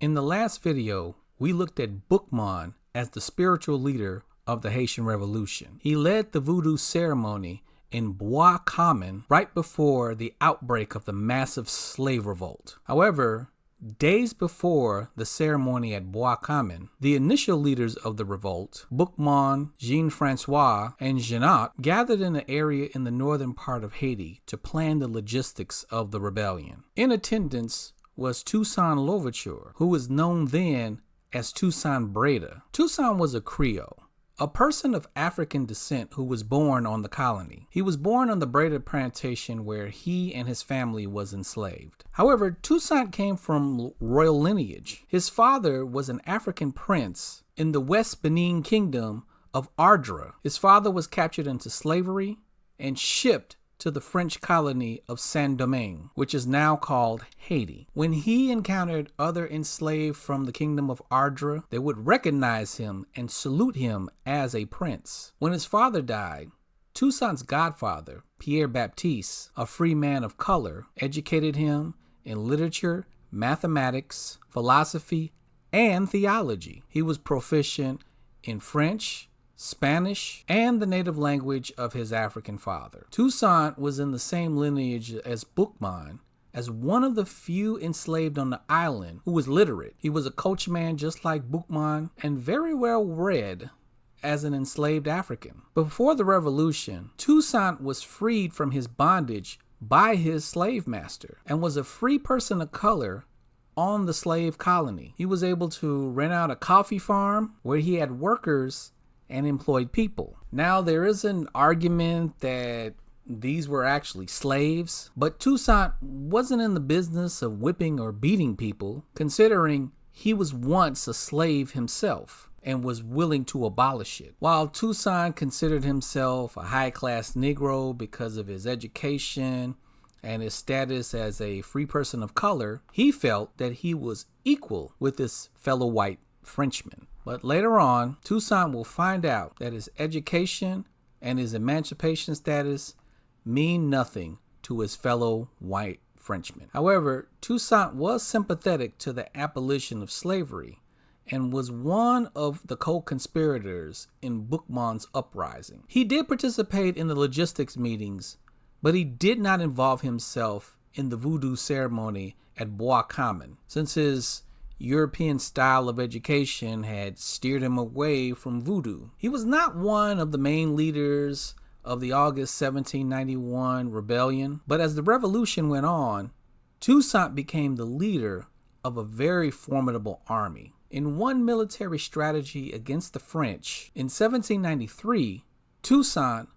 In the last video, we looked at Boukman as the spiritual leader of the Haitian Revolution. He led the voodoo ceremony in Bois Common right before the outbreak of the massive slave revolt. However, days before the ceremony at Bois Common, the initial leaders of the revolt, Boukman, Jean-Francois, and Jeannot, gathered in an area in the northern part of Haiti to plan the logistics of the rebellion. In attendance was Toussaint Louverture, who was known then as Toussaint Breda. Toussaint was a Creole, a person of African descent who was born on the colony. He was born on the Breda plantation where he and his family was enslaved. However, Toussaint came from royal lineage. His father was an African prince in the West Benin Kingdom of Ardra. His father was captured into slavery and shipped to the French colony of Saint-Domingue, which is now called Haiti. When he encountered other enslaved from the kingdom of Ardra, they would recognize him and salute him as a prince. When his father died, Toussaint's godfather, Pierre Baptiste, a free man of color, educated him in literature, mathematics, philosophy, and theology. He was proficient in French, Spanish, and the native language of his African father. Toussaint was in the same lineage as Boukman, as one of the few enslaved on the island who was literate. He was a coachman just like Boukman and very well read as an enslaved African. Before the revolution, Toussaint was freed from his bondage by his slave master and was a free person of color on the slave colony. He was able to rent out a coffee farm where he had workers and employed people. Now, there is an argument that these were actually slaves, but Toussaint wasn't in the business of whipping or beating people, considering he was once a slave himself and was willing to abolish it. While Toussaint considered himself a high-class Negro because of his education and his status as a free person of color, he felt that he was equal with his fellow white Frenchmen. But later on, Toussaint will find out that his education and his emancipation status mean nothing to his fellow white Frenchmen. However, Toussaint was sympathetic to the abolition of slavery and was one of the co-conspirators in Boukman's uprising. He did participate in the logistics meetings, but he did not involve himself in the voodoo ceremony at Bois Common, since his European style of education had steered him away from voodoo. He was not one of the main leaders of the August 1791 rebellion, but as the revolution went on, Toussaint became the leader of a very formidable army. In one military strategy against the French, in 1793, Toussaint,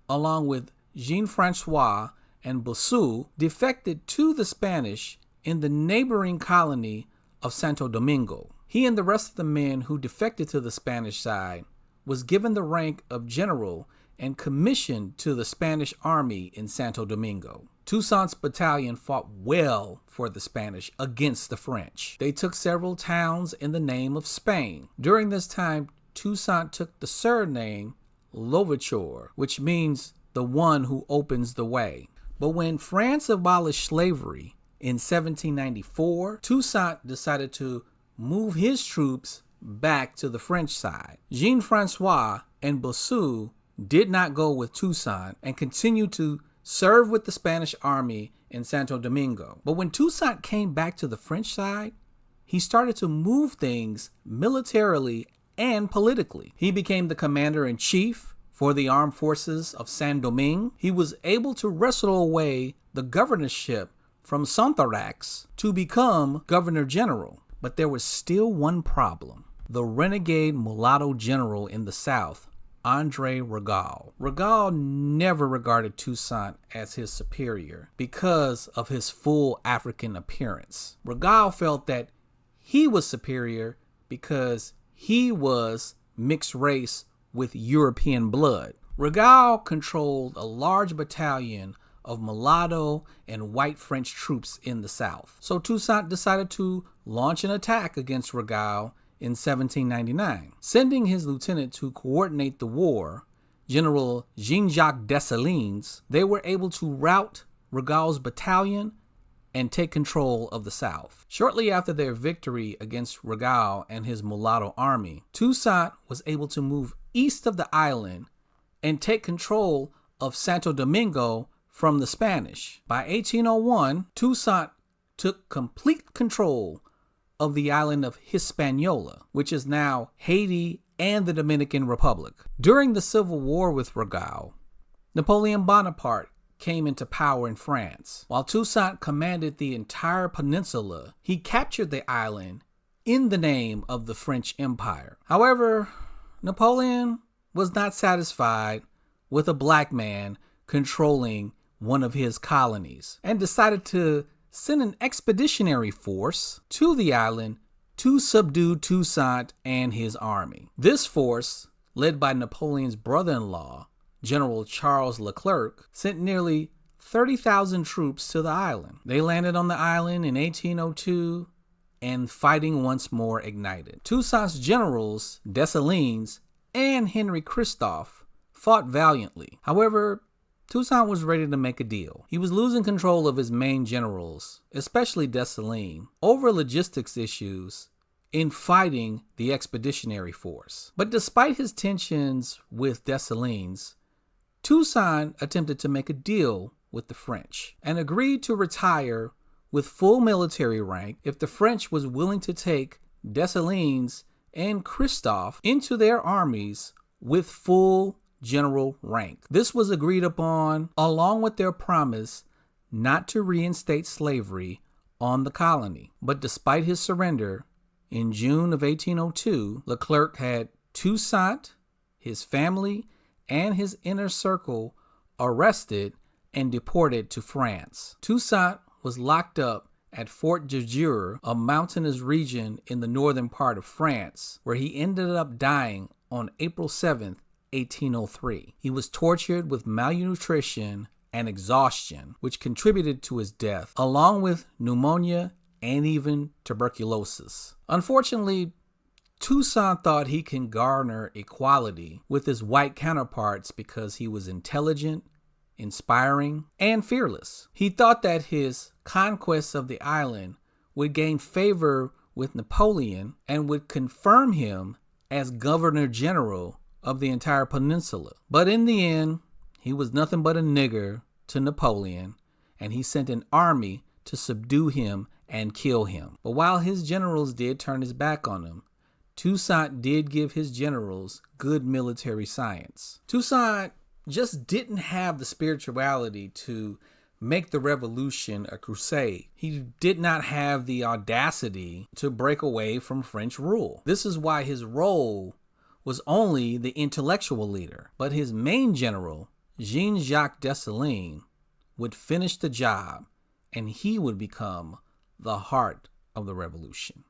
along with Jean-Francois and Bossu, defected to the Spanish in the neighboring colony of Santo Domingo. He and the rest of the men who defected to the Spanish side was given the rank of general and commissioned to the Spanish army in Santo Domingo. Toussaint's battalion fought well for the Spanish against the French. They took several towns in the name of Spain. During this time, Toussaint took the surname Louverture, which means the one who opens the way. But when France abolished slavery in 1794, Toussaint decided to move his troops back to the French side. Jean-Francois and Bossu did not go with Toussaint and continued to serve with the Spanish army in Santo Domingo. But when Toussaint came back to the French side, he started to move things militarily and politically. He became the commander-in-chief for the armed forces of Saint-Domingue. He was able to wrestle away the governorship from Sontharax to become governor general. But there was still one problem. The renegade mulatto general in the South, André Rigaud. Rigaud never regarded Toussaint as his superior because of his full African appearance. Rigaud felt that he was superior because he was mixed race with European blood. Rigaud controlled a large battalion of mulatto and white French troops in the South. So Toussaint decided to launch an attack against Rigaud in 1799. Sending his lieutenant to coordinate the war, General Jean-Jacques Dessalines, they were able to rout Rigaud's battalion and take control of the South. Shortly after their victory against Rigaud and his mulatto army, Toussaint was able to move east of the island and take control of Santo Domingo from the Spanish. By 1801, Toussaint took complete control of the island of Hispaniola, which is now Haiti and the Dominican Republic. During the Civil War with Rigaud, Napoleon Bonaparte came into power in France. While Toussaint commanded the entire peninsula, he captured the island in the name of the French Empire. However, Napoleon was not satisfied with a black man controlling one of his colonies and decided to send an expeditionary force to the island to subdue Toussaint and his army. This force, led by Napoleon's brother-in-law, General Charles Leclerc, sent nearly 30,000 troops to the island. They landed on the island in 1802, and fighting once more ignited. Toussaint's generals, Dessalines and Henry Christophe, fought valiantly. However, Toussaint was ready to make a deal. He was losing control of his main generals, especially Dessalines, over logistics issues in fighting the expeditionary force. But despite his tensions with Dessalines, Toussaint attempted to make a deal with the French and agreed to retire with full military rank if the French was willing to take Dessalines and Christophe into their armies with full general rank. This was agreed upon along with their promise not to reinstate slavery on the colony. But despite his surrender, in June of 1802, Leclerc had Toussaint, his family, and his inner circle arrested and deported to France. Toussaint was locked up at Fort de Joux, a mountainous region in the northern part of France, where he ended up dying on April 7th, 1803. He was tortured with malnutrition and exhaustion, which contributed to his death, along with pneumonia and even tuberculosis. Unfortunately, Toussaint thought he can garner equality with his white counterparts because he was intelligent, inspiring, and fearless. He thought that his conquest of the island would gain favor with Napoleon and would confirm him as Governor General of the entire peninsula. But in the end, he was nothing but a nigger to Napoleon, and he sent an army to subdue him and kill him. But while his generals did turn his back on him, Toussaint did give his generals good military science. Toussaint just didn't have the spirituality to make the revolution a crusade. He did not have the audacity to break away from French rule. This is why his role was only the intellectual leader, but his main general, Jean-Jacques Dessalines, would finish the job, and he would become the heart of the revolution.